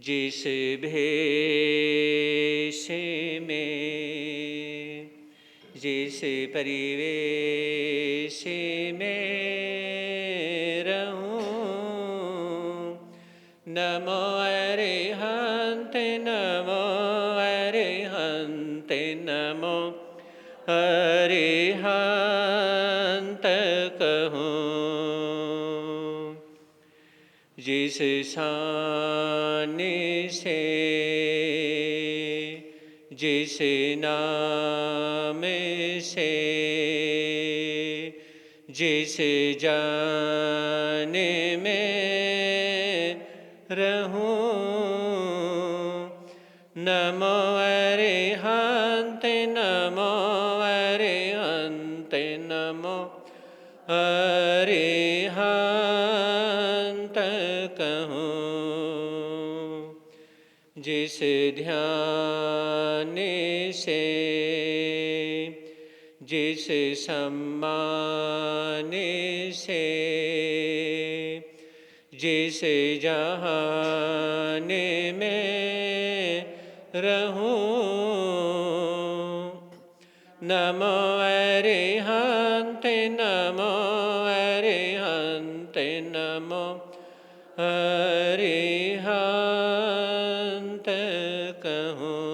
जिस भेष में जिस परिवेश में रहूं, नमो अरिहंत नमो अरिहंत नमो अरिहंत कहूं। जिस शान से जिस नाम से जिस जान में रहूं, नमो अरिहंत नमो अरिहंत नमो अरिहंत कहूं। जिस ध्यान से जिस सम्मान से जिस जहान में रहूं, नमो अरिहंत नमो अरिहंत नमो अरिहंत कहूं।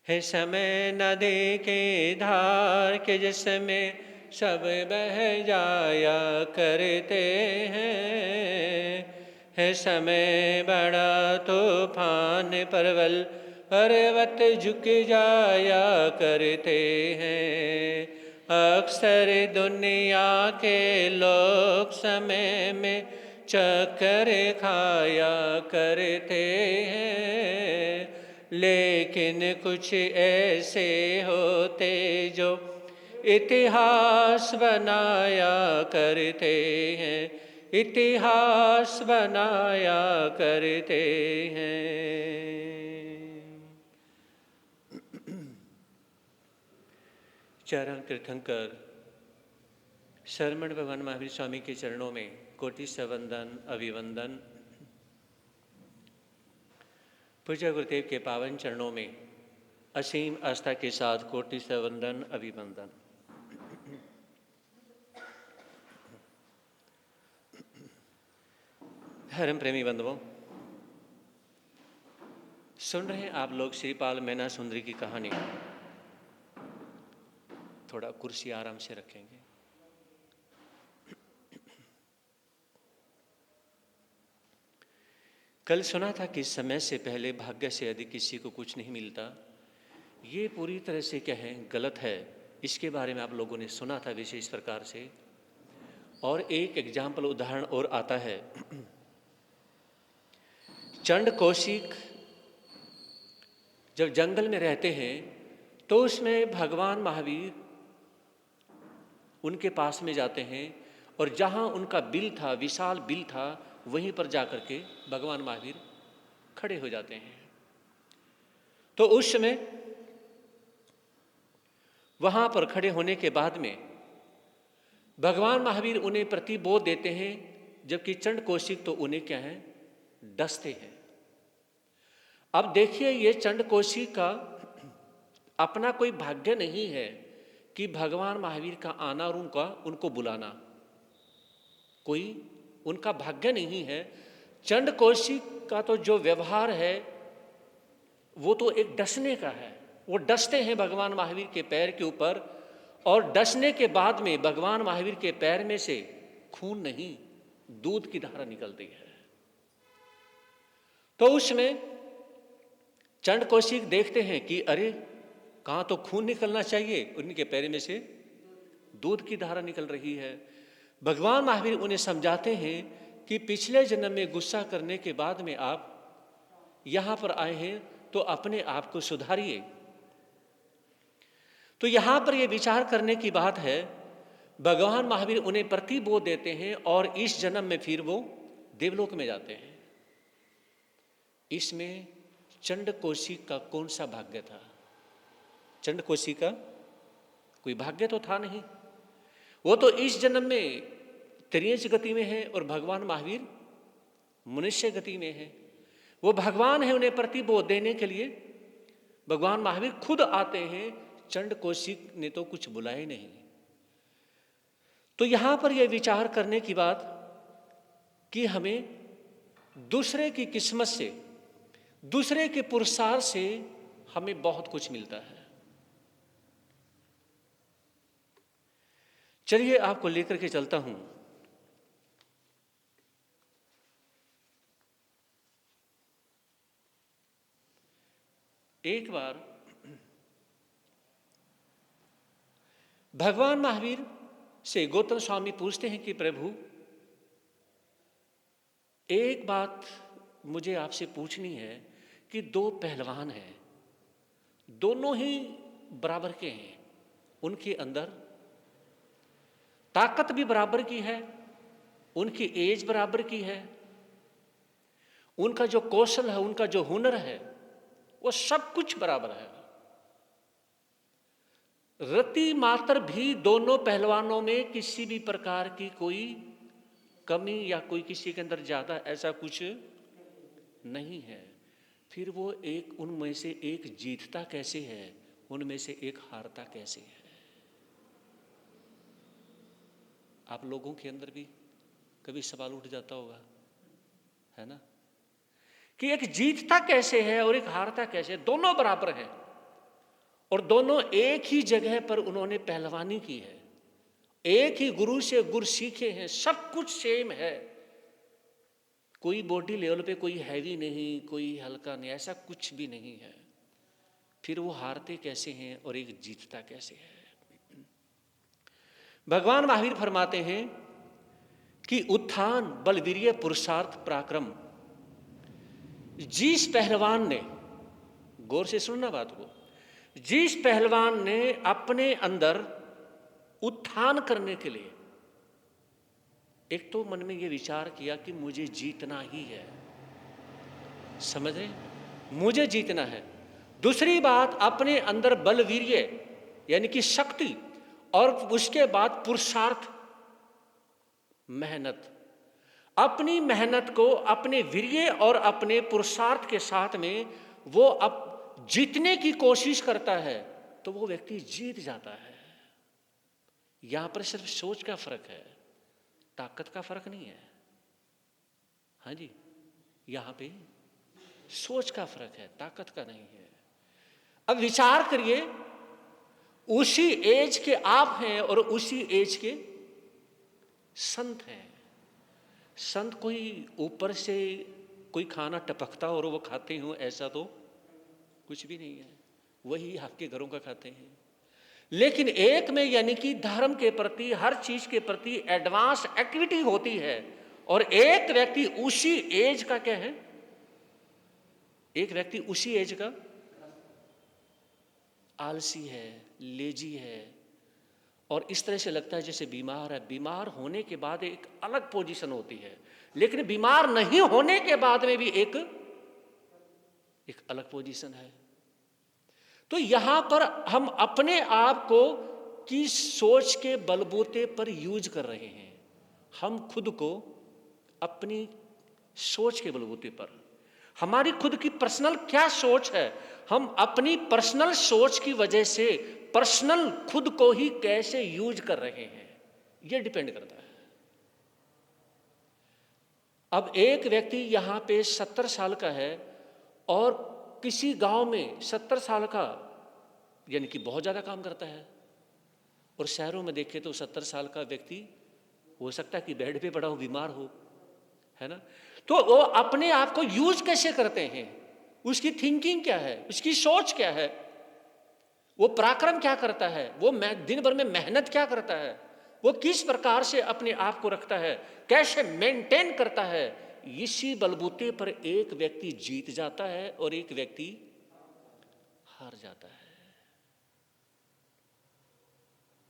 है समय नदी के धार के जिसमें सब बह जाया करते हैं, है समय बड़ा तूफान परवल पर्वत झुक जाया करते हैं। अक्सर दुनिया के लोग समय में चक्कर खाया करते हैं, लेकिन कुछ ऐसे होते जो इतिहास बनाया करते हैं, इतिहास बनाया करते हैं। चरण तीर्थंकर शरमण भगवान महावीर स्वामी के चरणों में कोटि से वंदन अभिवंदन। पूज्य गुरुदेव के पावन चरणों में असीम आस्था के साथ कोटि से वंदन अभिवंदन। धर्म प्रेमी बंधुओं, सुन रहे हैं आप लोग श्रीपाल मैना सुंदरी की कहानी। थोड़ा कुर्सी आराम से रखेंगे। कल सुना था कि समय से पहले भाग्य से अधिक किसी को कुछ नहीं मिलता। ये पूरी तरह से कहें गलत है। इसके बारे में आप लोगों ने सुना था विशेष प्रकार से। और एक एग्जाम्पल उदाहरण और आता है। चंड कौशिक जब जंगल में रहते हैं तो उसमें भगवान महावीर उनके पास में जाते हैं और जहाँ उनका बिल था, विशाल बिल था, वहीं पर जाकर के भगवान महावीर खड़े हो जाते हैं। तो उस समय वहाँ पर खड़े होने के बाद में भगवान महावीर उन्हें प्रतिबोध देते हैं, जबकि चंड कौशिक तो उन्हें क्या है, डसते हैं। अब देखिए, ये चंड कौशिक का अपना कोई भाग्य नहीं है कि भगवान महावीर का आना और उनको बुलाना कोई उनका भाग्य नहीं है। चंड कौशिक का तो जो व्यवहार है वो तो एक डसने का है। वो डसते हैं भगवान महावीर के पैर के ऊपर और डसने के बाद में भगवान महावीर के पैर में से खून नहीं, दूध की धारा निकलती है। तो उसमें चंड कौशिक देखते हैं कि अरे, कहाँ तो खून निकलना चाहिए, उनके पैर में से दूध की धारा निकल रही है। भगवान महावीर उन्हें समझाते हैं कि पिछले जन्म में गुस्सा करने के बाद में आप यहाँ पर आए हैं तो अपने आप को सुधारिए। तो यहाँ पर यह विचार करने की बात है। भगवान महावीर उन्हें प्रतिबोध देते हैं और इस जन्म में फिर वो देवलोक में जाते हैं। इसमें चंड कौशिक का कौन सा भाग्य था? चंड कौशिक का कोई भाग्य तो था नहीं। वो तो इस जन्म में त्रियंच गति में है और भगवान महावीर मनुष्य गति में है। वो भगवान है, उन्हें प्रतिबोध देने के लिए भगवान महावीर खुद आते हैं, चंड कौशिक ने तो कुछ बुलाए नहीं। तो यहां पर यह विचार करने की बात कि हमें दूसरे की किस्मत से, दूसरे के पुरुषार्थ से हमें बहुत कुछ मिलता है। चलिए आपको लेकर के चलता हूं एक बार भगवान महावीर से गौतम स्वामी पूछते हैं कि प्रभु, एक बात मुझे आपसे पूछनी है कि दो पहलवान हैं, दोनों ही बराबर के हैं, उनके अंदर ताकत भी बराबर की है, उनकी एज बराबर की है, उनका जो कौशल है, उनका जो हुनर है, वो सब कुछ बराबर है। रति मात्र भी दोनों पहलवानों में किसी भी प्रकार की कोई कमी या कोई किसी के अंदर ज्यादा ऐसा कुछ नहीं है। फिर वो एक उनमें से एक जीतता कैसे है, उनमें से एक हारता कैसे है? आप लोगों के अंदर भी कभी सवाल उठ जाता होगा, है ना, कि एक जीतता कैसे है और एक हारता कैसे है? दोनों बराबर हैं और दोनों एक ही जगह पर उन्होंने पहलवानी की है, एक ही गुरु से गुर सीखे हैं, सब कुछ सेम है। कोई बॉडी लेवल पे कोई हैवी नहीं, कोई हल्का नहीं, ऐसा कुछ भी नहीं है। फिर वो हारते कैसे हैं और एक जीतता कैसे है? भगवान महावीर फरमाते हैं कि उत्थान बलवीर्य पुरुषार्थ पराक्रम, जिस पहलवान ने, गौर से सुनना बात को, जिस पहलवान ने अपने अंदर उत्थान करने के लिए एक तो मन में यह विचार किया कि मुझे जीतना ही है, समझ रहे, मुझे जीतना है। दूसरी बात, अपने अंदर बलवीर्य यानी कि शक्ति, और उसके बाद पुरुषार्थ, मेहनत। अपनी मेहनत को अपने वीर्य और अपने पुरुषार्थ के साथ में वो अब जीतने की कोशिश करता है तो वो व्यक्ति जीत जाता है। यहां पर सिर्फ सोच का फर्क है, ताकत का फर्क नहीं है। हाँ जी, यहां पे सोच का फर्क है, ताकत का नहीं है। अब विचार करिए, उसी एज के आप हैं और उसी एज के संत हैं। संत कोई ऊपर से कोई खाना टपकता और वो खाते हो ऐसा तो कुछ भी नहीं है, वही आपके घरों का खाते हैं। लेकिन एक में यानी कि धर्म के प्रति, हर चीज के प्रति एडवांस एक्टिविटी होती है, और एक व्यक्ति उसी एज का क्या है, एक व्यक्ति उसी एज का आलसी है, लेजी है, और इस तरह से लगता है जैसे बीमार है। बीमार होने के बाद एक अलग पोजीशन होती है, लेकिन बीमार नहीं होने के बाद में भी एक अलग पोजीशन है। तो यहां पर हम अपने आप को की सोच के बलबूते पर यूज कर रहे हैं। हम खुद को अपनी सोच के बलबूते पर, हमारी खुद की पर्सनल क्या सोच है, हम अपनी पर्सनल सोच की वजह से पर्सनल खुद को ही कैसे यूज कर रहे हैं, यह डिपेंड करता है। अब एक व्यक्ति यहां पे 70 साल का है और किसी गांव में 70 साल का यानी कि बहुत ज्यादा काम करता है, और शहरों में देखें तो 70 साल का व्यक्ति हो सकता है कि बेड पे पड़ा हो, बीमार हो, है ना। तो वो अपने आप को यूज कैसे करते हैं, उसकी थिंकिंग क्या है, उसकी सोच क्या है, वो पराक्रम क्या करता है, वो दिन भर में मेहनत क्या करता है, वो किस प्रकार से अपने आप को रखता है, कैसे मेंटेन करता है। इसी बलबूते पर एक व्यक्ति जीत जाता है और एक व्यक्ति हार जाता है।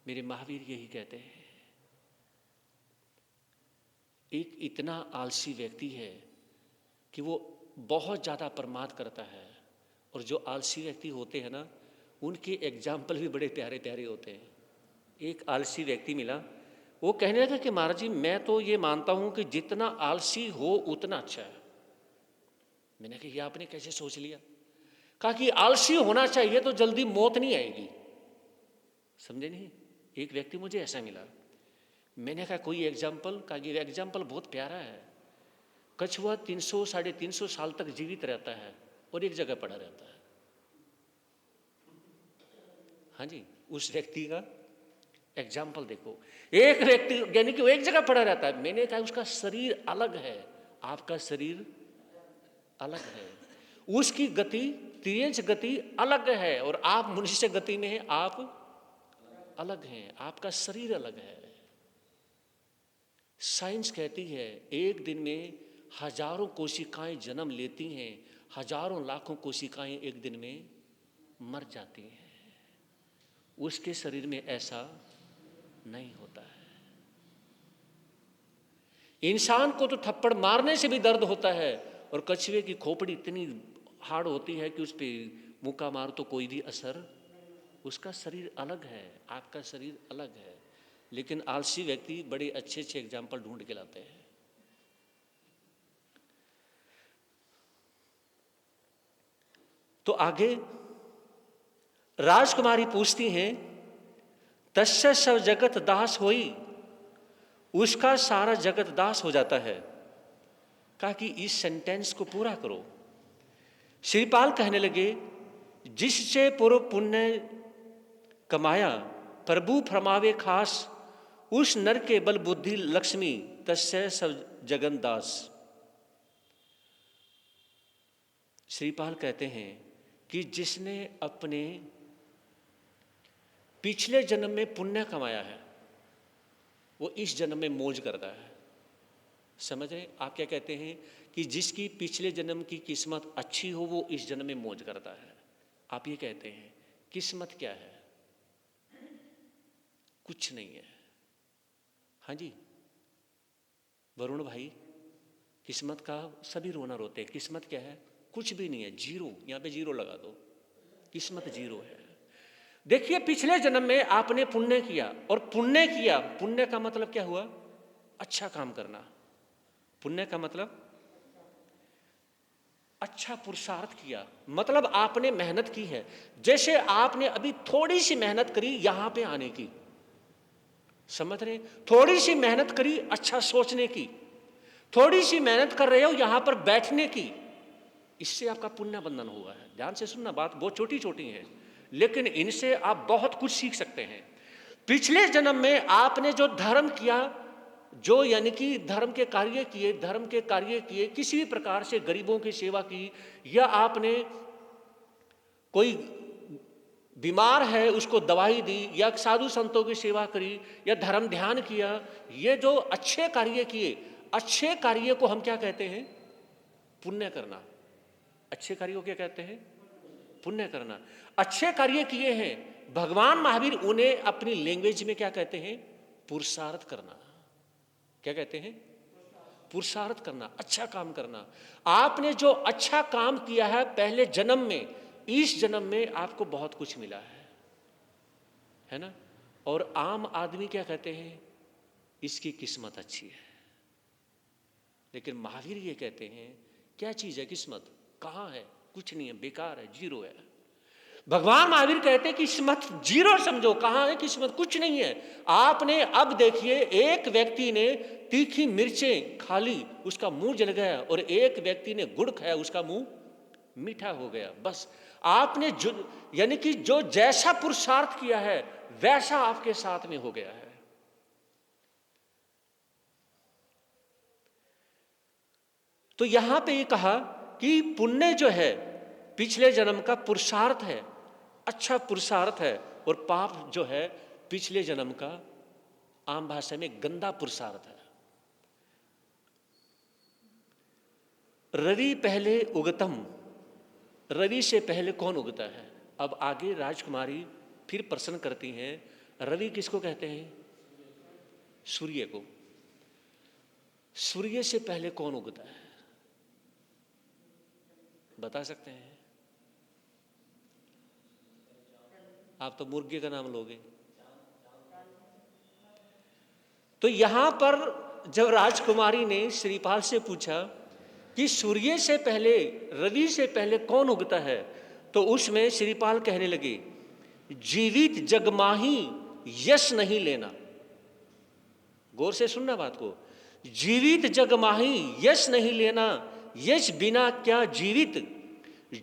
मेरे महावीर यही कहते हैं, एक इतना आलसी व्यक्ति है कि वो बहुत ज्यादा प्रमाद करता है, और जो आलसी व्यक्ति होते हैं ना, उनके एग्जाम्पल भी बड़े प्यारे प्यारे होते हैं। एक आलसी व्यक्ति मिला, वो कहने लगा कि महाराज जी मैं तो ये मानता हूं कि जितना आलसी हो उतना अच्छा है। मैंने कहा ये आपने कैसे सोच लिया? कहा कि आलसी होना चाहिए तो जल्दी मौत नहीं आएगी। समझे नहीं? एक व्यक्ति मुझे ऐसा मिला। मैंने कहा कोई एग्जाम्पल? कहा कि एग्जाम्पल बहुत प्यारा है। कछुआ 300 350 साल तक जीवित रहता है और एक जगह पड़ा रहता है। हाँ जी, उस व्यक्ति का एग्जाम्पल देखो। एक व्यक्ति यानी कि वो एक जगह पड़ा रहता है। मैंने कहा उसका शरीर अलग है, आपका शरीर अलग है। उसकी गति तेज गति अलग है और आप मनुष्य गति में हैं, आप अलग हैं, आपका शरीर अलग है। साइंस कहती है एक दिन में हजारों कोशिकाएं जन्म लेती हैं, हजारों लाखों कोशिकाएं एक दिन में मर जाती हैं। उसके शरीर में ऐसा नहीं होता है। इंसान को तो थप्पड़ मारने से भी दर्द होता है और कछुए की खोपड़ी इतनी हार्ड होती है कि उस पर मुक्का मार तो कोई भी असर। उसका शरीर अलग है, आपका शरीर अलग है। लेकिन आलसी व्यक्ति बड़े अच्छे अच्छे एग्जाम्पल ढूंढ के लाते हैं। तो आगे राजकुमारी पूछती हैं तस्य सब जगत दास होई, उसका सारा जगत दास हो जाता है। कहा कि इस सेंटेंस को पूरा करो। श्रीपाल कहने लगे जिससे पूर्व पुण्य कमाया प्रभु फरमावे खास, उस नर के बल बुद्धि लक्ष्मी तस्य सब जगन दास। श्रीपाल कहते हैं कि जिसने अपने पिछले जन्म में पुण्य कमाया है वो इस जन्म में मौज करता है। समझ रहे? आप क्या कहते हैं कि जिसकी पिछले जन्म की किस्मत अच्छी हो वो इस जन्म में मौज करता है। आप ये कहते हैं किस्मत क्या है? कुछ नहीं है। हाँ जी वरुण भाई, किस्मत का सभी रोना रोते हैं। किस्मत क्या है? कुछ भी नहीं है, जीरो। यहां पे जीरो लगा दो, किस्मत जीरो है। देखिए पिछले जन्म में आपने पुण्य किया और पुण्य किया, पुण्य का मतलब क्या हुआ? अच्छा काम करना। पुण्य का मतलब अच्छा पुरुषार्थ किया, मतलब आपने मेहनत की है। जैसे आपने अभी थोड़ी सी मेहनत करी यहां पे आने की, समझ रहे? थोड़ी सी मेहनत करी अच्छा सोचने की, थोड़ी सी मेहनत कर रहे हो यहां पर बैठने की, इससे आपका पुण्य बंधन हुआ है। ध्यान से सुनना, बात बहुत छोटी छोटी है लेकिन इनसे आप बहुत कुछ सीख सकते हैं। पिछले जन्म में आपने जो धर्म किया, जो यानी कि धर्म के कार्य किए, धर्म के कार्य किए, किसी भी प्रकार से गरीबों की सेवा की, या आपने कोई बीमार है उसको दवाई दी, या साधु संतों की सेवा करी, या धर्म ध्यान किया, ये जो अच्छे कार्य किए, अच्छे कार्य को हम क्या कहते हैं? पुण्य करना। अच्छे कार्य को क्या कहते हैं? पुण्य करना। अच्छे कार्य किए हैं, भगवान महावीर उन्हें अपनी लैंग्वेज में क्या कहते हैं? पुरुषार्थ करना। क्या कहते हैं? पुरुषार्थ करना, अच्छा काम करना। आपने जो अच्छा काम किया है पहले जन्म में, इस जन्म में आपको बहुत कुछ मिला है ना? और आम आदमी क्या कहते हैं? इसकी किस्मत अच्छी है। लेकिन महावीर ये कहते हैं क्या चीज है किस्मत? कहां है? कुछ नहीं है, बेकार है, जीरो है। भगवान महावीर कहते हैं किस्मत जीरो समझो। कहां है किस्मत? कुछ नहीं है। आपने अब देखिए, एक व्यक्ति ने तीखी मिर्चें खा ली, उसका मुंह जल गया, और एक व्यक्ति ने गुड़ खाया, उसका मुंह मीठा हो गया। बस आपने जो यानी कि जो जैसा पुरुषार्थ किया है वैसा आपके साथ में हो गया है। तो यहां पे ये कहा कि पुण्य जो है पिछले जन्म का पुरुषार्थ है, अच्छा पुरुषार्थ है, और पाप जो है पिछले जन्म का आम भाषा में गंदा पुरुषार्थ है। रवि पहले उगतम, रवि से पहले कौन उगता है? अब आगे राजकुमारी फिर प्रश्न करती हैं, रवि किसको कहते हैं? सूर्य को। सूर्य से पहले कौन उगता है? बता सकते हैं? आप तो मुर्गे का नाम लोगे। तो यहां पर जब राजकुमारी ने श्रीपाल से पूछा कि सूर्य से पहले, रवि से पहले कौन उगता है, तो उसमें श्रीपाल कहने लगे, जीवित जगमाही यश नहीं लेना। गौर से सुनना बात को। जीवित जगमाही यश नहीं लेना, यश बिना क्या जीवित,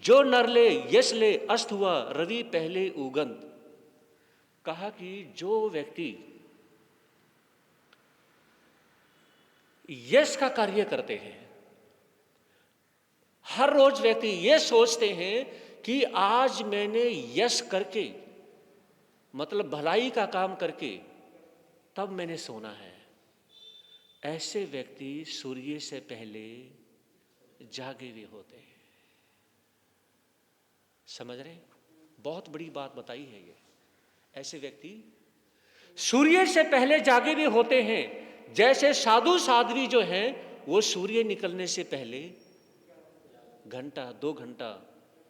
जो नर ले यश ले, अस्त हुआ रवि पहले उगंत। कहा कि जो व्यक्ति यश का कार्य करते हैं, हर रोज व्यक्ति ये सोचते हैं कि आज मैंने यश करके, मतलब भलाई का काम करके तब मैंने सोना है, ऐसे व्यक्ति सूर्य से पहले जागे हुए होते हैं। समझ रहे? बहुत बड़ी बात बताई है ये। ऐसे व्यक्ति सूर्य से पहले जागे हुए होते हैं। जैसे साधु साध्वी जो हैं वो सूर्य निकलने से पहले घंटा 2 घंटा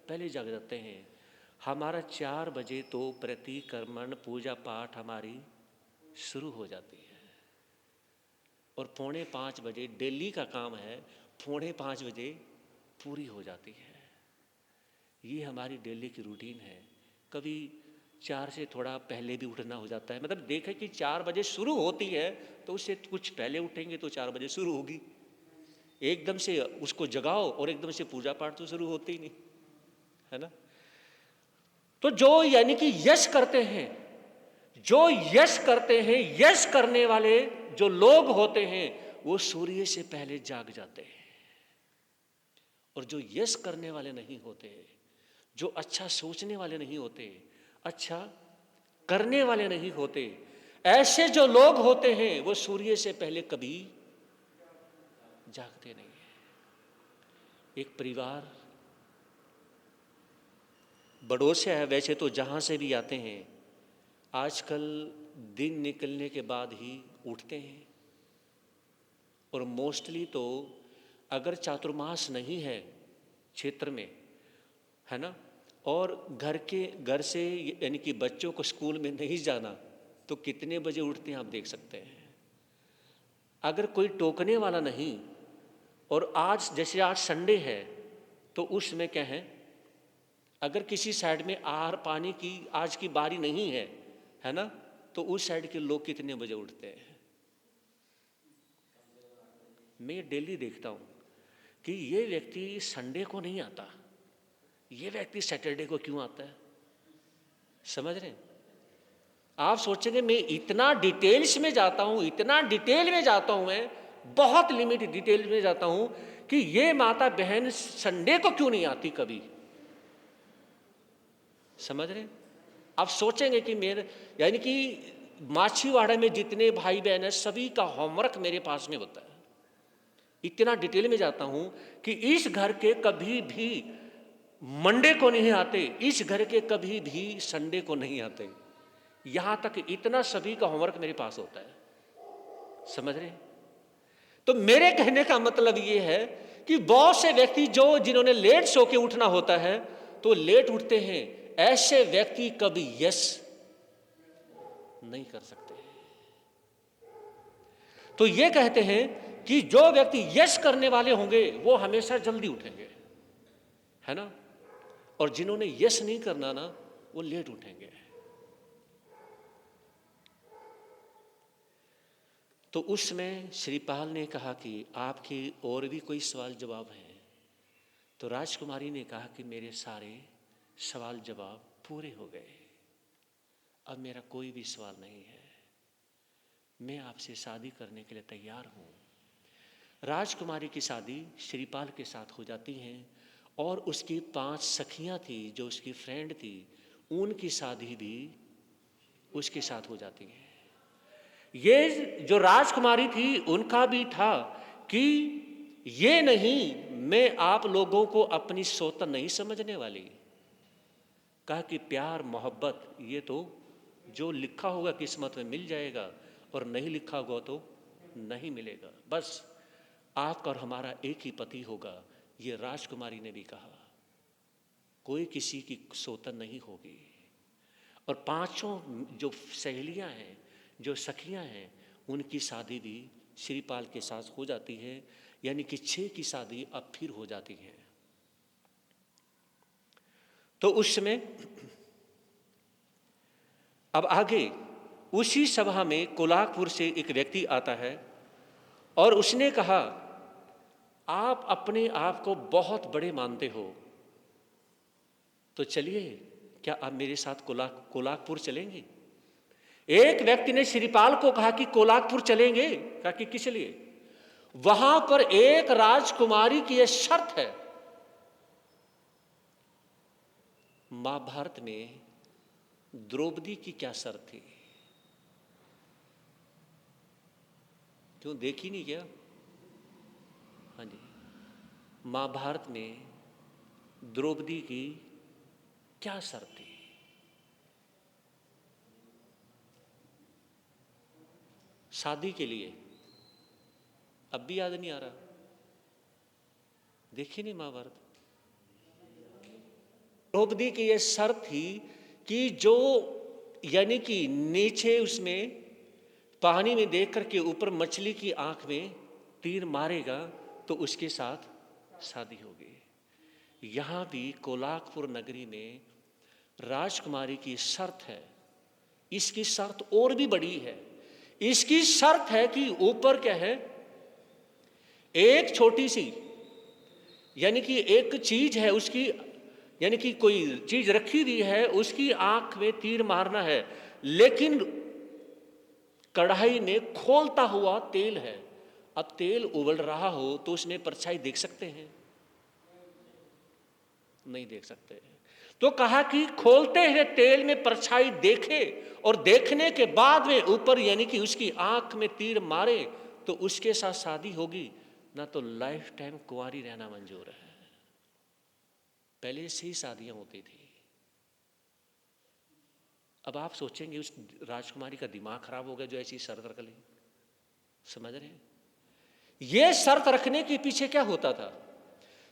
पहले जाग जाते हैं। हमारा 4 बजे तो प्रतिक्रमण पूजा पाठ हमारी शुरू हो जाती है और 4:45 बजे डेली का काम है, 4:45 बजे पूरी हो जाती है। ये हमारी डेली की रूटीन है। कभी 4 से थोड़ा पहले भी उठना हो जाता है। मतलब देखें कि 4 बजे शुरू होती है तो उससे कुछ पहले उठेंगे तो 4 बजे शुरू होगी। एकदम से उसको जगाओ और एकदम से पूजा पाठ तो शुरू होते ही नहीं, है ना। तो जो यानी कि यश करते हैं, जो यश करते हैं, यश करने वाले जो लोग होते हैं वो सूर्य से पहले जाग जाते हैं। और जो यश करने वाले नहीं होते, जो अच्छा सोचने वाले नहीं होते, अच्छा करने वाले नहीं होते, ऐसे जो लोग होते हैं वो सूर्य से पहले कभी जागते नहीं है। एक परिवार बड़ों से है, वैसे तो जहाँ से भी आते हैं आजकल दिन निकलने के बाद ही उठते हैं। और मोस्टली तो अगर चातुर्मास नहीं है क्षेत्र में, है ना, और घर से यानी कि बच्चों को स्कूल में नहीं जाना तो कितने बजे उठते हैं आप देख सकते हैं। अगर कोई टोकने वाला नहीं, और आज जैसे आज संडे है तो उसमें क्या है, अगर किसी साइड में आहार पानी की आज की बारी नहीं है, है ना, तो उस साइड के लोग कितने बजे उठते हैं। मैं डेली देखता हूँ कि ये व्यक्ति संडे को नहीं आता, ये व्यक्ति सैटरडे को क्यों आता है। समझ रहे हैं? आप सोचेंगे मैं इतना डिटेल्स में जाता हूँ, इतना डिटेल में जाता हूँ, मैं बहुत लिमिट डिटेल में जाता हूँ कि ये माता बहन संडे को क्यों नहीं आती कभी। समझ रहे हैं? आप सोचेंगे कि मेरे यानी कि माछीवाड़ा में जितने भाई बहन हैं सभी का होमवर्क मेरे पास में होता है। इतना डिटेल में जाता हूं कि इस घर के कभी भी मंडे को नहीं आते, इस घर के कभी भी संडे को नहीं आते। यहां तक इतना सभी का होमवर्क मेरे पास होता है। समझ रहे? तो मेरे कहने का मतलब ये है कि बहुत से व्यक्ति जिन्होंने लेट सो के उठना होता है तो लेट उठते हैं, ऐसे व्यक्ति कभी यश नहीं कर सकते। तो ये कहते हैं कि जो व्यक्ति यश करने वाले होंगे वो हमेशा जल्दी उठेंगे, है ना, और जिन्होंने यश नहीं करना ना वो लेट उठेंगे। तो उसमें श्रीपाल ने कहा कि आपकी और भी कोई सवाल जवाब है। तो राजकुमारी ने कहा कि मेरे सारे सवाल जवाब पूरे हो गए, अब मेरा कोई भी सवाल नहीं है, मैं आपसे शादी करने के लिए तैयार हूँ। राजकुमारी की शादी श्रीपाल के साथ हो जाती है और उसकी 5 सखियाँ थी जो उसकी फ्रेंड थी, उनकी शादी भी उसके साथ हो जाती है। ये जो राजकुमारी थी उनका भी था कि ये नहीं, मैं आप लोगों को अपनी सौतन नहीं समझने वाली। कहा कि प्यार मोहब्बत ये तो जो लिखा होगा किस्मत में मिल जाएगा और नहीं लिखा होगा तो नहीं मिलेगा, बस आपका और हमारा एक ही पति होगा। ये राजकुमारी ने भी कहा, कोई किसी की सौतन नहीं होगी। और 5 जो सहेलियां हैं, जो सखियां हैं, उनकी शादी भी श्रीपाल के साथ हो जाती है, यानी कि 6 की शादी अब फिर हो जाती है। तो उस समय अब आगे उसी सभा में कोलाकपुर से एक व्यक्ति आता है और उसने कहा, आप अपने आप को बहुत बड़े मानते हो, तो चलिए क्या आप मेरे साथ कोलाकपुर चलेंगे? एक व्यक्ति ने श्रीपाल को कहा कि कोलाकपुर चलेंगे। कहा कि किस लिए? वहां पर एक राजकुमारी की यह शर्त है। महाभारत में द्रौपदी की क्या शर्त थी? क्यों देखी नहीं क्या? हाँ जी, महाभारत में द्रौपदी की क्या शर्त थी? शादी के लिए। अब भी याद नहीं आ रहा? देखी नहीं महाभारत? द्रौपदी की यह शर्त थी कि जो यानी कि नीचे उसमें पानी में देख करके ऊपर मछली की आंख में तीर मारेगा तो उसके साथ शादी होगी। यहां भी कोलाकपुर नगरी में राजकुमारी की शर्त है। इसकी शर्त और भी बड़ी है। इसकी शर्त है कि ऊपर क्या है, एक छोटी सी यानी कि एक चीज है उसकी, यानी कि कोई चीज रखी हुई है, उसकी आंख में तीर मारना है, लेकिन कढ़ाई में खोलता हुआ तेल है। अब तेल उबल रहा हो तो उसमें परछाई देख सकते हैं? नहीं देख सकते। तो कहा कि खोलते हुए तेल में परछाई देखे और देखने के बाद में ऊपर यानी कि उसकी आंख में तीर मारे तो उसके साथ शादी होगी, ना तो लाइफ टाइम कुंवारी रहना मंजूर है। पहले से ही शादियां होती थी। अब आप सोचेंगे उस राजकुमारी का दिमाग खराब हो गया जो ऐसी शर्त रख ली। समझ रहे हैं? यह शर्त रखने के पीछे क्या होता था?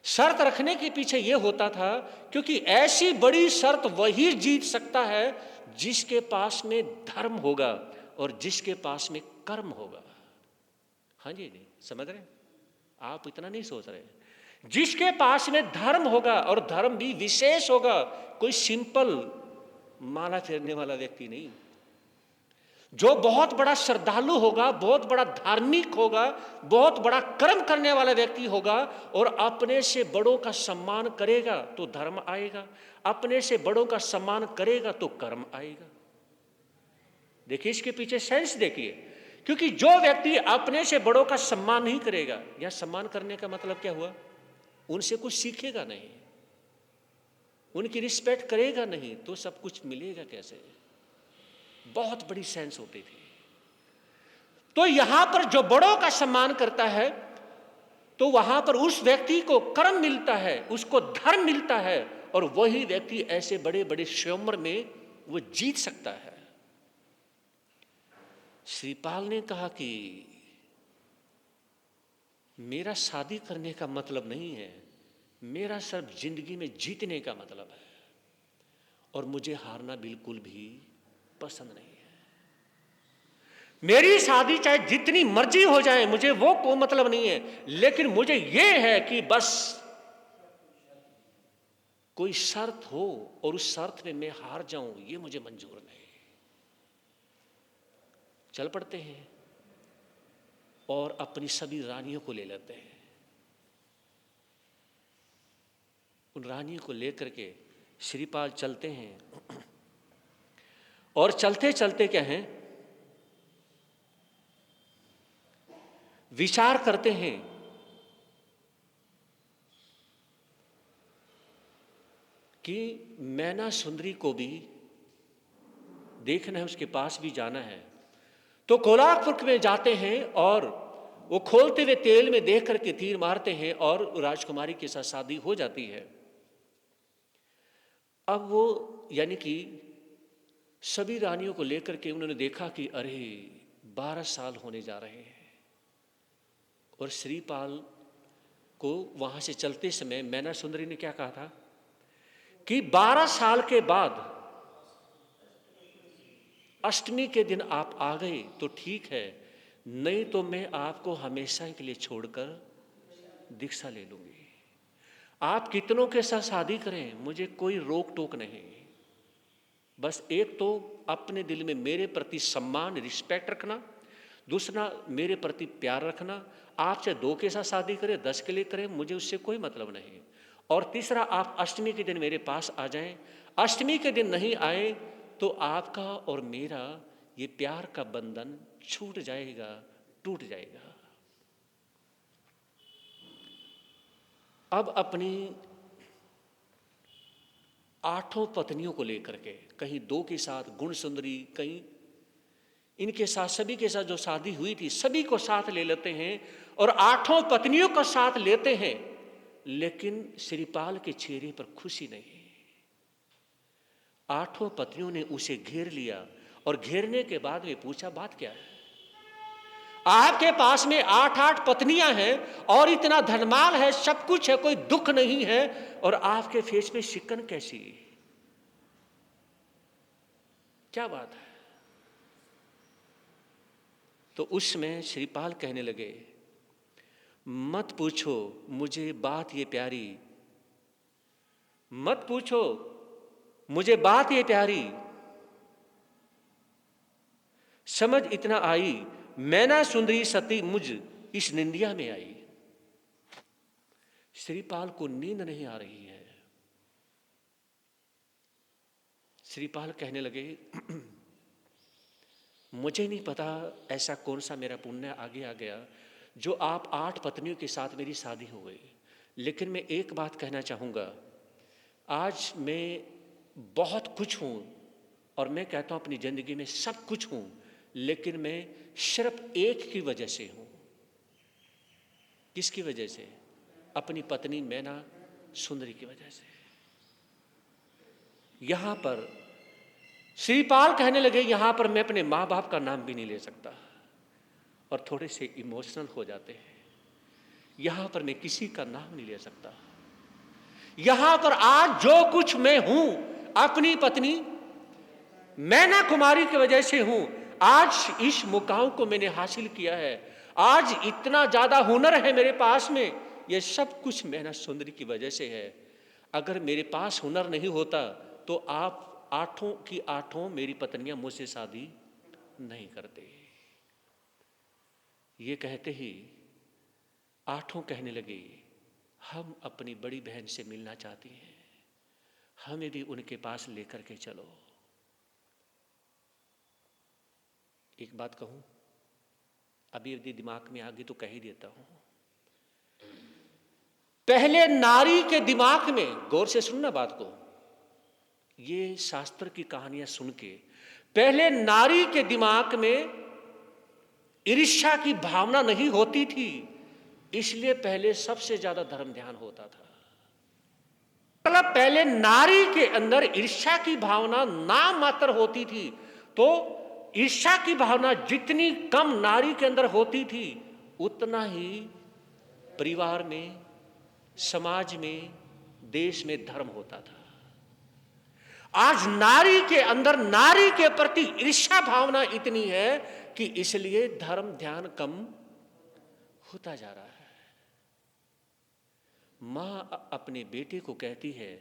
शर्त रखने के पीछे यह होता था क्योंकि ऐसी बड़ी शर्त वही जीत सकता है जिसके पास में धर्म होगा और जिसके पास में कर्म होगा। हाँ जी, नहीं समझ रहे? आप इतना नहीं सोच रहे। जिसके पास में धर्म होगा और धर्म भी विशेष होगा, कोई सिंपल माला फेरने वाला व्यक्ति नहीं। जो बहुत बड़ा श्रद्धालु होगा, बहुत बड़ा धार्मिक होगा, बहुत बड़ा कर्म करने वाला व्यक्ति होगा और अपने से बड़ों का सम्मान करेगा तो धर्म आएगा, अपने से बड़ों का सम्मान करेगा तो कर्म आएगा। देखिए इसके पीछे सेंस देखिए। क्योंकि जो व्यक्ति अपने से बड़ों का सम्मान नहीं करेगा, या सम्मान करने का मतलब क्या हुआ? उनसे कुछ सीखेगा नहीं, उनकी रिस्पेक्ट करेगा नहीं, तो सब कुछ मिलेगा कैसे? बहुत बड़ी सेंस होती थी। तो यहां पर जो बड़ों का सम्मान करता है तो वहां पर उस व्यक्ति को कर्म मिलता है, उसको धर्म मिलता है और वही व्यक्ति ऐसे बड़े बड़े स्वयंवर में वो जीत सकता है। श्रीपाल ने कहा कि मेरा शादी करने का मतलब नहीं है, मेरा सिर्फ जिंदगी में जीतने का मतलब है और मुझे हारना बिल्कुल भी पसंद नहीं है। मेरी शादी चाहे जितनी मर्जी हो जाए, मुझे वो कोई मतलब नहीं है, लेकिन मुझे ये है कि बस कोई शर्त हो और उस शर्त में मैं हार जाऊं, ये मुझे मंजूर नहीं। चल पड़ते हैं और अपनी सभी रानियों को ले लेते हैं। उन रानियों को लेकर के श्रीपाल चलते हैं और चलते चलते क्या है, विचार करते हैं कि मैना सुंदरी को भी देखना है, उसके पास भी जाना है। तो कोलाकपुर में जाते हैं और वो खोलते हुए तेल में देख करके तीर मारते हैं और राजकुमारी के साथ शादी हो जाती है। अब वो यानी कि सभी रानियों को लेकर के उन्होंने देखा कि अरे 12 साल होने जा रहे हैं और श्रीपाल को वहां से चलते समय मैना सुंदरी ने क्या कहा था कि 12 साल के बाद अष्टमी के दिन आप आ गए तो ठीक है, नहीं तो मैं आपको हमेशा के लिए छोड़कर दीक्षा ले लूंगी। आप कितनों के साथ शादी करें, मुझे कोई रोक टोक नहीं। बस एक तो अपने दिल में मेरे प्रति सम्मान, रिस्पेक्ट रखना, दूसरा मेरे प्रति प्यार रखना। आपसे 2 के साथ शादी करें, 10 के लिए करें, मुझे उससे कोई मतलब नहीं। और तीसरा, आप अष्टमी के दिन मेरे पास आ जाएं। अष्टमी के दिन नहीं आए तो आपका और मेरा ये प्यार का बंधन छूट जाएगा, टूट जाएगा। अब अपनी 8 पत्नियों को लेकर के, कहीं 2 के साथ गुण सुंदरी, कहीं इनके साथ, सभी के साथ जो शादी हुई थी सभी को साथ ले लेते हैं और 8 पत्नियों का साथ लेते हैं, लेकिन श्रीपाल के चेहरे पर खुशी नहीं। 8 पत्नियों ने उसे घेर लिया और घेरने के बाद में पूछा, बात क्या है? आपके पास में 8 पत्नियां हैं और इतना धनमाल है, सब कुछ है, कोई दुख नहीं है, और आपके फेस में शिकन कैसी? क्या बात है? तो उसमें श्रीपाल कहने लगे, मत पूछो मुझे बात ये प्यारी, मत पूछो मुझे बात ये प्यारी, समझ इतना आई, मैना सुंदरी सती मुझ इस निंदिया में आई। श्रीपाल को नींद नहीं आ रही है। श्रीपाल कहने लगे, मुझे नहीं पता ऐसा कौन सा मेरा पुण्य आगे आ गया जो आप 8 पत्नियों के साथ मेरी शादी हो गई। लेकिन मैं एक बात कहना चाहूँगा, आज मैं बहुत कुछ हूँ और मैं कहता हूँ अपनी ज़िंदगी में सब कुछ हूँ, लेकिन मैं सिर्फ एक की वजह से हूँ। किसकी वजह से? अपनी पत्नी मैना सुंदरी की वजह से। यहाँ पर श्रीपाल कहने लगे, यहाँ पर मैं अपने माँ बाप का नाम भी नहीं ले सकता, और थोड़े से इमोशनल हो जाते हैं। यहाँ पर मैं किसी का नाम नहीं ले सकता। यहाँ पर आज जो कुछ मैं हूँ अपनी पत्नी मैना कुमारी की वजह से हूँ। आज इस मुकाम को मैंने हासिल किया है, आज इतना ज्यादा हुनर है मेरे पास में, ये सब कुछ मैना सुंदरी की वजह से है। अगर मेरे पास हुनर नहीं होता तो आप 8 की 8 मेरी पत्नियां मुझसे शादी नहीं करते। ये कहते ही 8 कहने लगे, हम अपनी बड़ी बहन से मिलना चाहती हैं, हमें भी उनके पास लेकर के चलो। एक बात कहूं, अभी यदि दिमाग में आ गई तो कह ही देता हूं। पहले नारी के दिमाग में, गौर से सुनना बात को, ये शास्त्र की कहानियां सुन के, पहले नारी के दिमाग में ईर्ष्या की भावना नहीं होती थी, इसलिए पहले सबसे ज्यादा धर्म ध्यान होता था। मतलब पहले नारी के अंदर ईर्ष्या की भावना नाम मात्र होती थी, तो ईर्ष्या की भावना जितनी कम नारी के अंदर होती थी, उतना ही परिवार में, समाज में, देश में धर्म होता था। आज नारी के अंदर नारी के प्रति ईर्ष्या भावना इतनी है कि इसलिए धर्म ध्यान कम होता जा रहा है। मां अपने बेटे को कहती है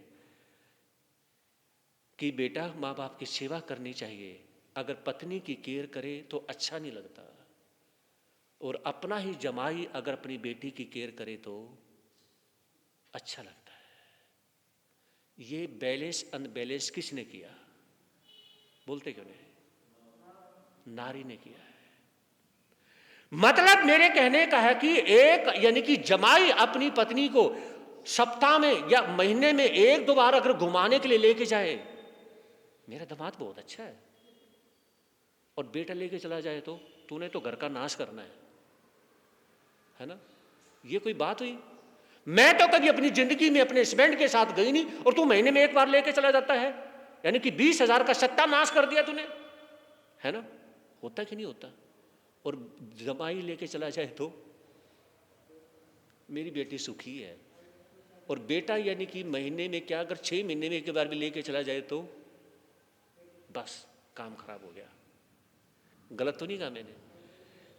कि बेटा, माँ बाप की सेवा करनी चाहिए, अगर पत्नी की केयर करे तो अच्छा नहीं लगता, और अपना ही जमाई अगर अपनी बेटी की केयर करे तो अच्छा लगता है। ये बैलेंस अनबैलेंस किसने किया? बोलते क्यों नहीं? नारी ने किया है। मतलब मेरे कहने का है कि एक यानी कि जमाई अपनी पत्नी को सप्ताह में या महीने में 1-2 बार अगर घुमाने के लिए लेके जाए, मेरा दामाद बहुत अच्छा और बेटा लेके चला जाए तो तूने तो घर का नाश करना है ना? ये कोई बात हुई? मैं तो कभी अपनी जिंदगी में अपने हस्बैंड के साथ गई नहीं, और तू महीने में 1 बार लेके चला जाता है, यानी कि 20,000 का सत्यानाश कर दिया तूने, है ना? होता कि नहीं होता? और जमाई लेके चला जाए तो मेरी बेटी सुखी है, और बेटा यानी कि महीने में क्या, अगर 6 महीने में 1 बार भी लेके चला जाए तो बस काम खराब हो गया। गलत तो नहीं कहा मैंने?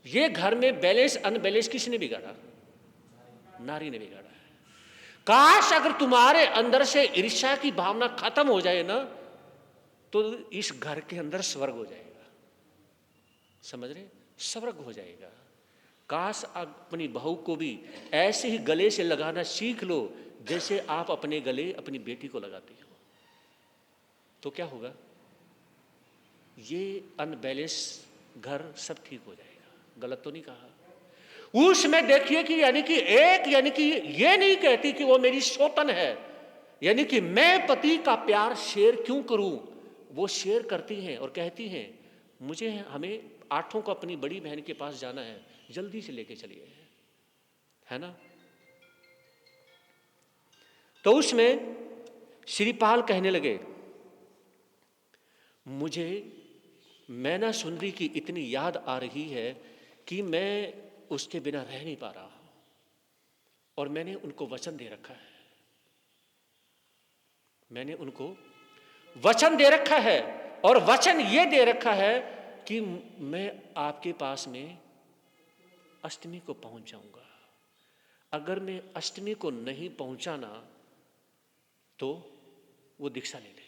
ये घर में बैलेंस अनबैलेंस किसने बिगाड़ा? नारी ने बिगाड़ा है। काश अगर तुम्हारे अंदर से ईर्ष्या की भावना खत्म हो जाए ना, तो इस घर के अंदर स्वर्ग हो जाएगा। समझ रहे? स्वर्ग हो जाएगा। काश अपनी बहू को भी ऐसे ही गले से लगाना सीख लो जैसे आप अपने गले अपनी बेटी को लगाती हो, तो क्या होगा? ये अनबैलेंस घर सब ठीक हो जाएगा। गलत तो नहीं कहा। उसमें देखिए कि यानी कि ये नहीं कहती कि वो मेरी सौतन है, यानी कि मैं पति का प्यार शेयर क्यों करूं, वो शेयर करती हैं और कहती हैं हमें आठों को अपनी बड़ी बहन के पास जाना है, जल्दी से लेके चलिए, है ना। तो उसमें श्रीपाल कहने लगे, मुझे मैना सुंदरी की इतनी याद आ रही है कि मैं उसके बिना रह नहीं पा रहा, और मैंने उनको वचन दे रखा है, मैंने उनको वचन दे रखा है, और वचन ये दे रखा है कि मैं आपके पास में अष्टमी को पहुंच जाऊंगा। अगर मैं अष्टमी को नहीं पहुंचा ना, तो वो दीक्षा ले लेंगे।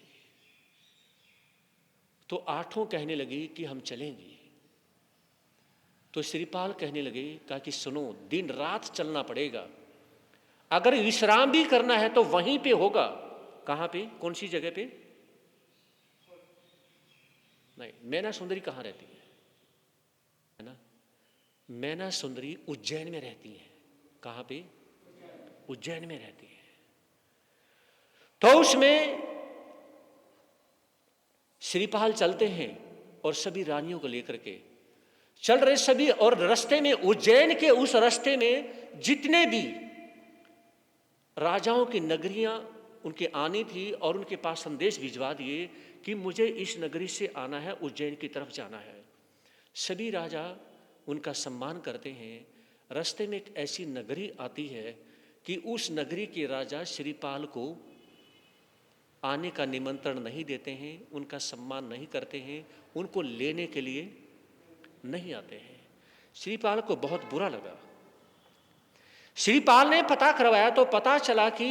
तो आठों कहने लगी कि हम चलेंगे। तो श्रीपाल कहने लगे, कहा कि सुनो, दिन रात चलना पड़ेगा, अगर विश्राम भी करना है तो वहीं पे होगा। कहां पे? कौन सी जगह पे? नहीं, मैना सुंदरी कहां रहती है ना? मैना सुंदरी उज्जैन में रहती है। कहां पे? उज्जैन में रहती है। तो उसमें श्रीपाल चलते हैं और सभी रानियों को लेकर के चल रहे सभी, और रास्ते में उज्जैन के उस रास्ते में जितने भी राजाओं की नगरियां उनके आनी थी, और उनके पास संदेश भिजवा दिए कि मुझे इस नगरी से आना है, उज्जैन की तरफ जाना है। सभी राजा उनका सम्मान करते हैं। रास्ते में एक ऐसी नगरी आती है कि उस नगरी के राजा श्रीपाल को आने का निमंत्रण नहीं देते हैं, उनका सम्मान नहीं करते हैं, उनको लेने के लिए नहीं आते हैं। श्रीपाल को बहुत बुरा लगा। श्रीपाल ने पता करवाया तो पता चला कि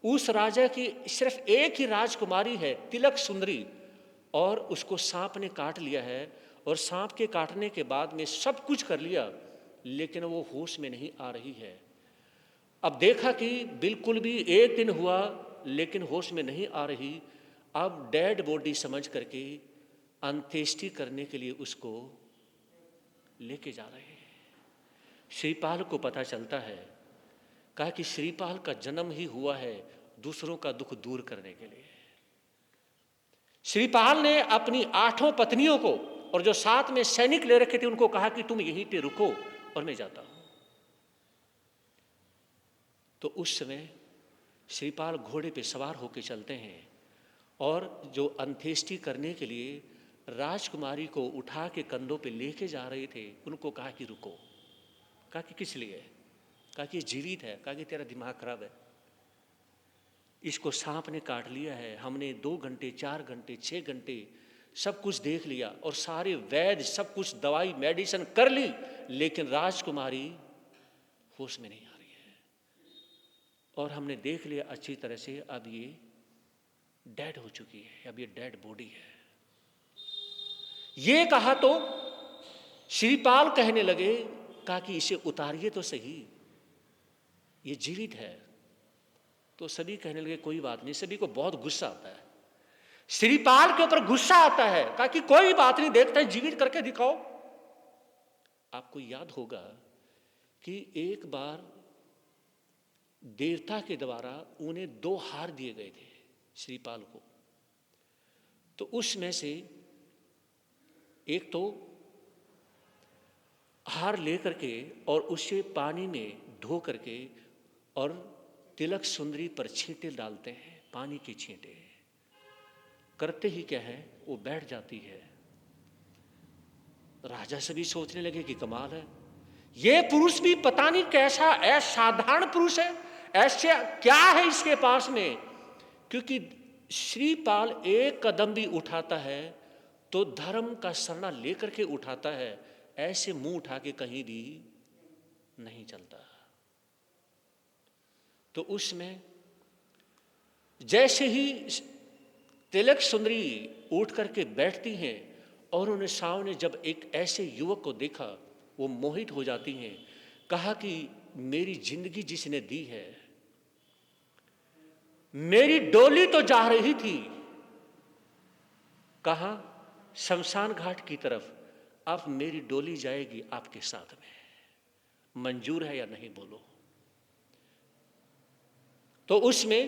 उस राजा की सिर्फ एक ही राजकुमारी है, तिलक सुंदरी, और उसको सांप ने काट लिया है, और सांप के काटने के बाद में सब कुछ कर लिया, लेकिन वो होश में नहीं आ रही है। अब देखा कि बिल्कुल भी एक दिन हुआ लेकिन होश में नहीं आ रही। अब डेड बॉडी समझ करके अंत्येष्टि करने के लिए उसको लेके जा रहे हैं। श्रीपाल को पता चलता है, कहा कि श्रीपाल का जन्म ही हुआ है दूसरों का दुख दूर करने के लिए। श्रीपाल ने अपनी आठों पत्नियों को और जो साथ में सैनिक ले रखे थे उनको कहा कि तुम यहीं पे रुको और मैं जाता हूं। तो उस समय श्रीपाल घोड़े पे सवार होकर चलते हैं, और जो अंत्येष्टि करने के लिए राजकुमारी को उठा के कंधों पे लेके जा रहे थे उनको कहा कि रुको। कहा कि किस लिए? कहा कि जीवित है। कहा कि तेरा दिमाग खराब है, इसको सांप ने काट लिया है, हमने 2 घंटे 4 घंटे 6 घंटे सब कुछ देख लिया, और सारे वैद्य सब कुछ दवाई मेडिसिन कर ली, लेकिन राजकुमारी होश में नहीं आ रही है, और हमने देख लिया अच्छी तरह से, अब ये डेड हो चुकी है, अब ये डेड बॉडी है। ये कहा तो श्रीपाल कहने लगे, कहा कि इसे उतारिए तो सही, ये जीवित है। तो सभी कहने लगे कोई बात नहीं। सभी को बहुत गुस्सा आता है, श्रीपाल के ऊपर गुस्सा आता है। कहा कि कोई बात नहीं, देखते हैं, जीवित करके दिखाओ। आपको याद होगा कि एक बार देवता के द्वारा उन्हें 2 हार दिए गए थे श्रीपाल को। तो उसमें से एक तो हार लेकर के और उसे पानी में धो करके और तिलक सुंदरी पर छींटे डालते हैं, पानी के छींटे। करते ही क्या है, वो बैठ जाती है। राजा सभी सोचने लगे कि कमाल है, ये पुरुष भी पता नहीं कैसा असाधारण पुरुष है, ऐसे क्या है इसके पास में। क्योंकि श्रीपाल एक कदम भी उठाता है तो धर्म का सरना लेकर के उठाता है, ऐसे मुंह उठा के कहीं भी नहीं चलता। तो उसमें जैसे ही तिलक सुंदरी उठ करके बैठती हैं और उन्हें सामने जब एक ऐसे युवक को देखा, वो मोहित हो जाती हैं। कहा कि मेरी जिंदगी जिसने दी है, मेरी डोली तो जा रही थी कहां, शमशान घाट की तरफ, अब मेरी डोली जाएगी आपके साथ में, मंजूर है या नहीं बोलो। तो उसमें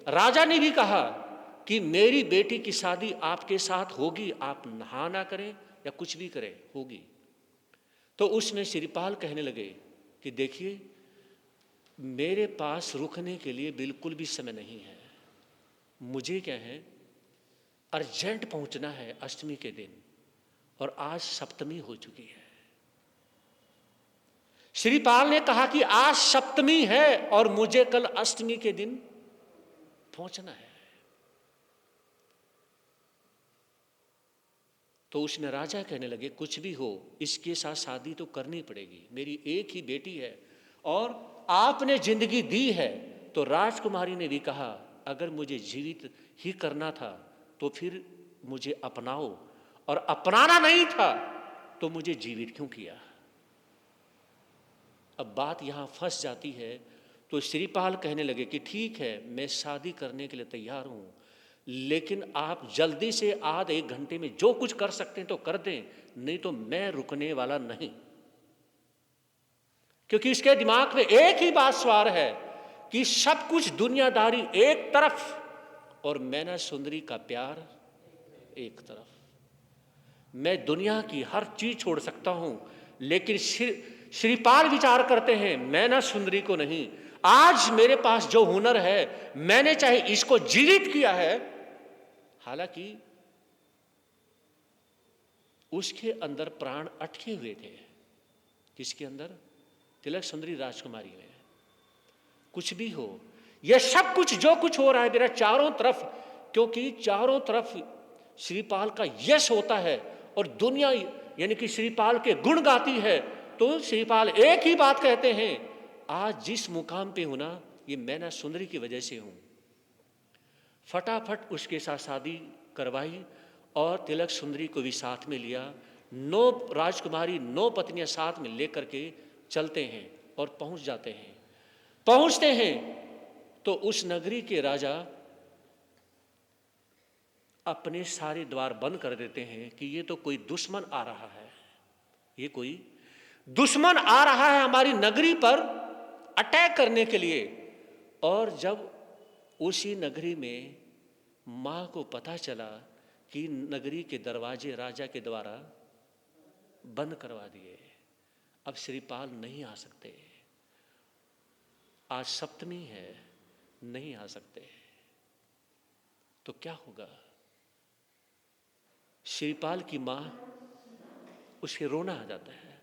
राजा ने भी कहा कि मेरी बेटी की शादी आपके साथ होगी, आप नहा ना करें या कुछ भी करें, होगी। तो उसमें श्रीपाल कहने लगे कि देखिए, मेरे पास रुकने के लिए बिल्कुल भी समय नहीं है, मुझे क्या है, अर्जेंट पहुंचना है अष्टमी के दिन, और आज सप्तमी हो चुकी है। श्रीपाल ने कहा कि आज सप्तमी है और मुझे कल अष्टमी के दिन पहुंचना है। तो उसमें राजा कहने लगे, कुछ भी हो इसके साथ शादी तो करनी पड़ेगी, मेरी एक ही बेटी है और आपने जिंदगी दी है। तो राजकुमारी ने भी कहा, अगर मुझे जीवित ही करना था तो फिर मुझे अपनाओ, और अपनाना नहीं था तो मुझे जीवित क्यों किया। अब बात यहां फंस जाती है। तो श्रीपाल कहने लगे कि ठीक है, मैं शादी करने के लिए तैयार हूं, लेकिन आप जल्दी से आधे एक घंटे में जो कुछ कर सकते हैं तो कर दें, नहीं तो मैं रुकने वाला नहीं। क्योंकि इसके दिमाग में एक ही बात सवार है कि सब कुछ दुनियादारी एक तरफ और मैना सुंदरी का प्यार एक तरफ। मैं दुनिया की हर चीज छोड़ सकता हूं, लेकिन श्रीपाल विचार करते हैं मैना सुंदरी को नहीं। आज मेरे पास जो हुनर है, मैंने चाहे इसको जीवित किया है, हालांकि उसके अंदर प्राण अटके हुए थे। किसके अंदर? तिलक सुंदरी राजकुमारी में। कुछ भी हो, यह सब कुछ जो कुछ हो रहा है मेरा चारों तरफ, क्योंकि चारों तरफ श्रीपाल का यश होता है और दुनिया यानी कि श्रीपाल के गुण गाती है, तो श्रीपाल एक ही बात कहते हैं, आज जिस मुकाम पे हूं ना, ये मैना सुंदरी की वजह से हूं। फटाफट उसके साथ शादी करवाई और तिलक सुंदरी को भी साथ में लिया। 9 राजकुमारी 9 पत्नियां साथ में लेकर के चलते हैं और पहुंच जाते हैं। पहुंचते हैं तो उस नगरी के राजा अपने सारे द्वार बंद कर देते हैं कि ये तो कोई दुश्मन आ रहा है, ये कोई दुश्मन आ रहा है हमारी नगरी पर अटैक करने के लिए। और जब उसी नगरी में मां को पता चला कि नगरी के दरवाजे राजा के द्वारा बंद करवा दिए, अब श्रीपाल नहीं आ सकते, आज सप्तमी है, नहीं आ सकते, तो क्या होगा? श्रीपाल की मां, उसे रोना आ जाता है।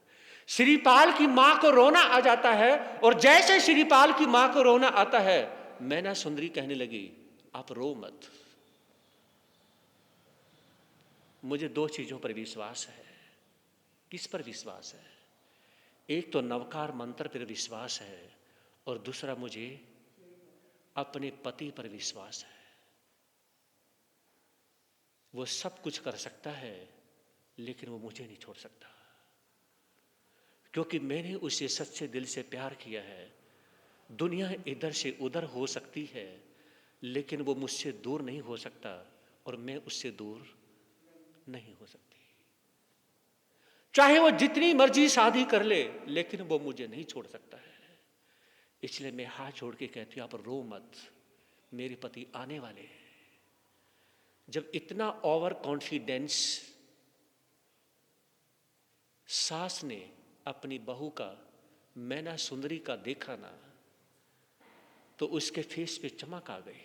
श्रीपाल की मां को रोना आ जाता है, और जैसे श्रीपाल की मां को रोना आता है, मैना सुंदरी कहने लगी, आप रो मत, मुझे 2 चीजों पर विश्वास है। किस पर विश्वास है? एक तो नवकार मंत्र पर विश्वास है, और दूसरा मुझे अपने पति पर विश्वास है। वो सब कुछ कर सकता है, लेकिन वो मुझे नहीं छोड़ सकता, क्योंकि मैंने उसे सच्चे दिल से प्यार किया है। दुनिया इधर से उधर हो सकती है, लेकिन वो मुझसे दूर नहीं हो सकता, और मैं उससे दूर नहीं हो सकती। चाहे वो जितनी मर्जी शादी कर ले, लेकिन वो मुझे नहीं छोड़ सकता है। इसलिए मैं हाथ जोड़ के कहती हूं, आप रो मत, मेरे पति आने वाले हैं। जब इतना ओवर कॉन्फिडेंस सास ने अपनी बहू का, मैना सुंदरी का देखा ना, तो उसके फेस पे चमक आ गई,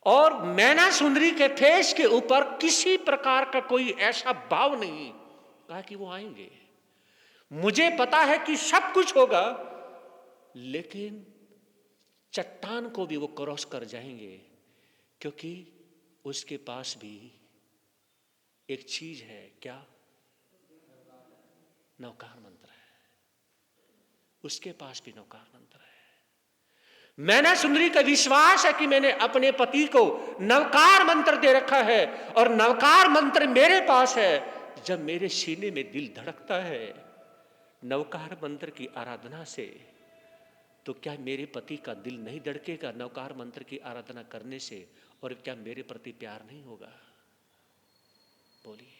और मैना सुंदरी के फेस के ऊपर किसी प्रकार का कोई ऐसा भाव नहीं। कहा कि वो आएंगे, मुझे पता है कि सब कुछ होगा, लेकिन चट्टान को भी वो क्रॉस कर जाएंगे, क्योंकि उसके पास भी एक चीज है। क्या? नवकार मंत्र है, उसके पास भी नवकार मंत्र है। मैना सुंदरी का विश्वास है कि मैंने अपने पति को नवकार मंत्र दे रखा है और नवकार मंत्र मेरे पास है। जब मेरे सीने में दिल धड़कता है नवकार मंत्र की आराधना से, तो क्या मेरे पति का दिल नहीं धड़केगा नवकार मंत्र की आराधना करने से? और क्या मेरे प्रति प्यार नहीं होगा? बोलिए।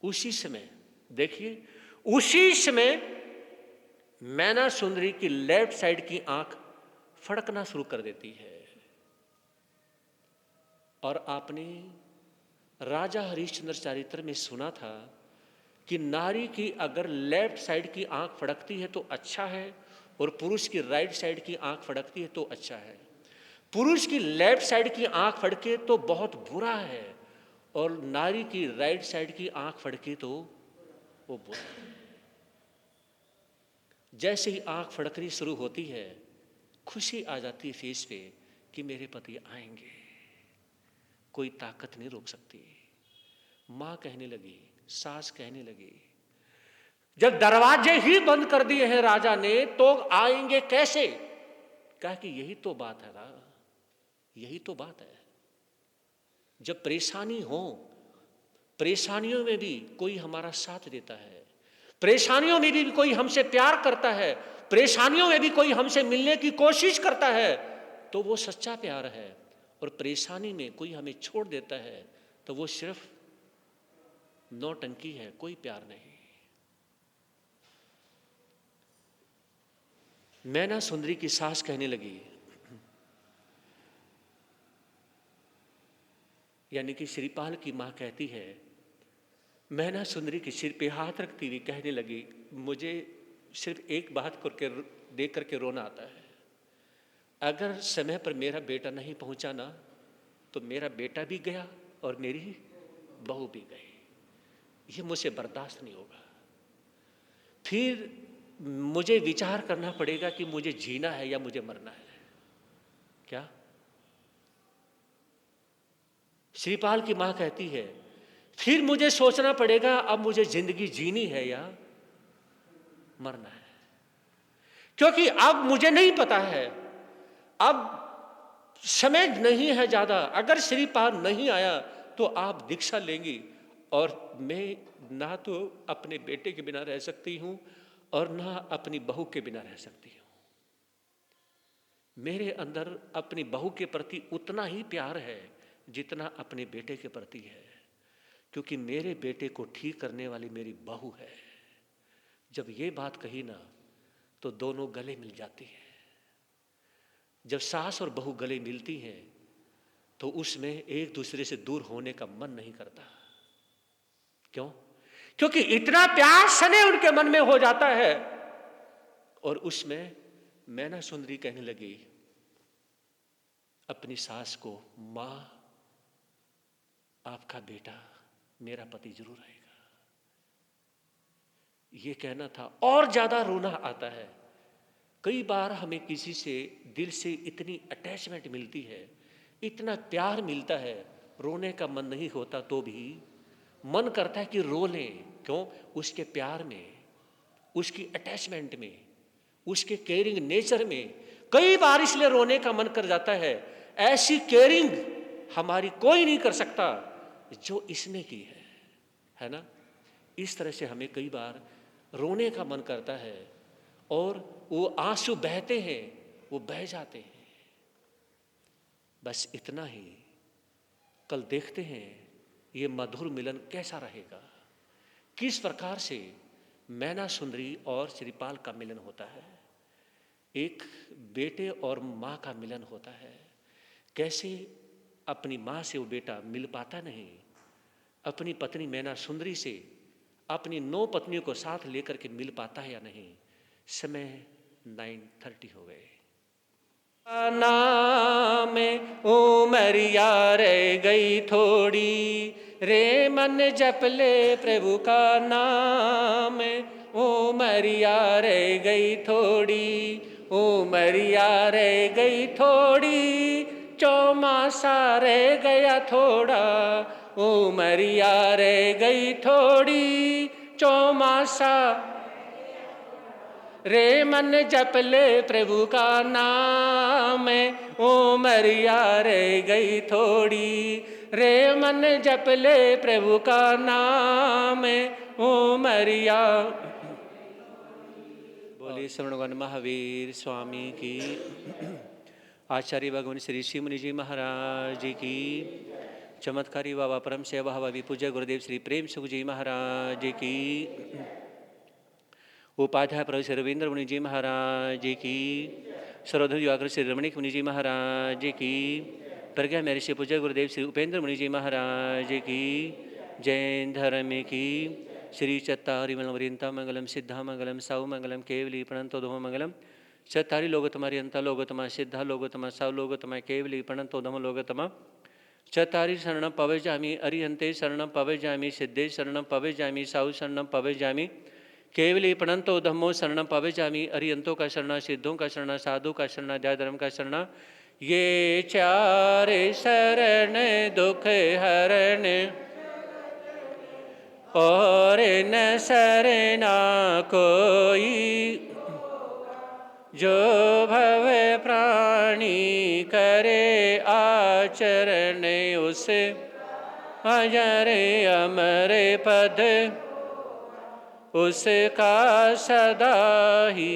उसी समय देखिए, उसी समय मैना सुंदरी की लेफ्ट साइड की आंख फड़कना शुरू कर देती है। और आपने राजा हरिश्चंद्र चरित्र में सुना था कि नारी की अगर लेफ्ट साइड की आंख फड़कती है तो अच्छा है, और पुरुष की राइट साइड की आंख फड़कती है तो अच्छा है। पुरुष की लेफ्ट साइड की आंख फड़के तो बहुत बुरा है, और नारी की राइट साइड की आंख फड़के तो वो बुरा है। जैसे ही आंख फड़कनी शुरू होती है, खुशी आ जाती है फेस पे कि मेरे पति आएंगे, कोई ताकत नहीं रोक सकती। मां कहने लगी, सास कहने लगी, जब दरवाजे ही बंद कर दिए हैं राजा ने तो आएंगे कैसे? कहा कि यही तो बात है ना, यही तो बात है। जब परेशानी हो, परेशानियों में भी कोई हमारा साथ देता है, परेशानियों में भी कोई हमसे प्यार करता है, परेशानियों में भी कोई हमसे मिलने की कोशिश करता है, तो वो सच्चा प्यार है। और परेशानी में कोई हमें छोड़ देता है तो वो सिर्फ नौटंकी है, कोई प्यार नहीं। मैना सुंदरी की सास कहने लगी, यानी कि श्रीपाल की मां कहती है, मैना सुंदरी के सिर पे हाथ रखती हुई कहने लगी, मुझे सिर्फ एक बात करके देख करके रोना आता है। अगर समय पर मेरा बेटा नहीं पहुंचा ना तो मेरा बेटा भी गया और मेरी बहू भी गई। ये मुझे बर्दाश्त नहीं होगा। फिर मुझे विचार करना पड़ेगा कि मुझे जीना है या मुझे मरना है। क्या? श्रीपाल की मां कहती है, फिर मुझे सोचना पड़ेगा अब मुझे जिंदगी जीनी है या मरना है, क्योंकि अब मुझे नहीं पता है, अब समय नहीं है ज्यादा। अगर श्रीपाल नहीं आया तो आप दीक्षा लेंगी और मैं ना तो अपने बेटे के बिना रह सकती हूं और ना अपनी बहू के बिना रह सकती हूं। मेरे अंदर अपनी बहू के प्रति उतना ही प्यार है जितना अपने बेटे के प्रति है, क्योंकि मेरे बेटे को ठीक करने वाली मेरी बहू है। जब ये बात कही ना तो दोनों गले मिल जाती हैं। जब सास और बहू गले मिलती हैं तो उसमें एक दूसरे से दूर होने का मन नहीं करता। क्यों? क्योंकि इतना प्यार सने उनके मन में हो जाता है। और उसमें मैना सुंदरी कहने लगी अपनी सास को, मां आपका बेटा मेरा पति जरूर आएगा। ये कहना था। और ज्यादा रोना आता है। कई बार हमें किसी से दिल से इतनी अटैचमेंट मिलती है, इतना प्यार मिलता है, रोने का मन नहीं होता तो भी मन करता है कि रो लें। क्यों? उसके प्यार में, उसकी अटैचमेंट में, उसके केयरिंग नेचर में कई बार इसलिए रोने का मन कर जाता है। ऐसी केयरिंग हमारी कोई नहीं कर सकता जो इसने की है ना? इस तरह से हमें कई बार रोने का मन करता है और वो आंसू बहते हैं, वो बह जाते हैं। बस इतना ही। कल देखते हैं ये मधुर मिलन कैसा रहेगा, किस प्रकार से मैना सुंदरी और श्रीपाल का मिलन होता है, एक बेटे और माँ का मिलन होता है। कैसे अपनी माँ से वो बेटा मिल पाता नहीं, अपनी पत्नी मैना सुंदरी से अपनी 9 पत्नियों को साथ लेकर के मिल पाता है या नहीं। समय 9:30 हो गए। नाम उमरिया रह गई थोड़ी, रे मन जप ले प्रभु का नाम। उमरिया रह गई थोड़ी, उमरिया रह गई थोड़ी, चौमासा रह गया थोड़ा। उमरिया रह गई थोड़ी, चौमासा। रे मन जप ले प्रभु का नाम, उमरिया रह गई थोड़ी। रे मन जप ले प्रभु का नाम, उमरिया। बोले श्रवणवन महावीर स्वामी की। आचार्य भगवान श्री ऋषि मुनि जी महाराज की। चमत्कारी बाबा परम सेवा भावी पूज्य गुरुदेव श्री प्रेम सुख जी महाराज की। उपाध्याय प्रभु श्री रविंद्र मुनि जी महाराज की। सर्वधर्म युवाग्र श्री रमणीक मुनि जी महाराज की। प्रज्ञा मेरे श्री पूज्य गुरुदेव श्री उपेंद्र मुनि जी महाराज की। जैन धर्म की। श्री चत्तारी मंगलम मंगलम सिद्धा मंगलम साहु मंगलम केवली प्रणतो धम मंगलम। चत्तारी लोगोत्तमा रियंता लोगोत्तमा सिद्धा लोगोत्तमा साहु लोगोत्तमा केवली प्रणतो धम लोगोत्तमा। चत्तारी शरणम पवजामि अरिहंते शरणम पवजामि सिद्धे शरणम पवजामि साहु शरणम पवजामि केवली प्रणतो धम्मो शरणम पवजामि। अरिहंतों का शरणा, सिद्धों का शरणा, साधु का शरणा, जय धर्म का शरणा। ये चार शरण दुख हरण, और न शरणा कोई। जो भव प्राणी करे आचरण, उसे अजर अमर पद उसका सदा ही।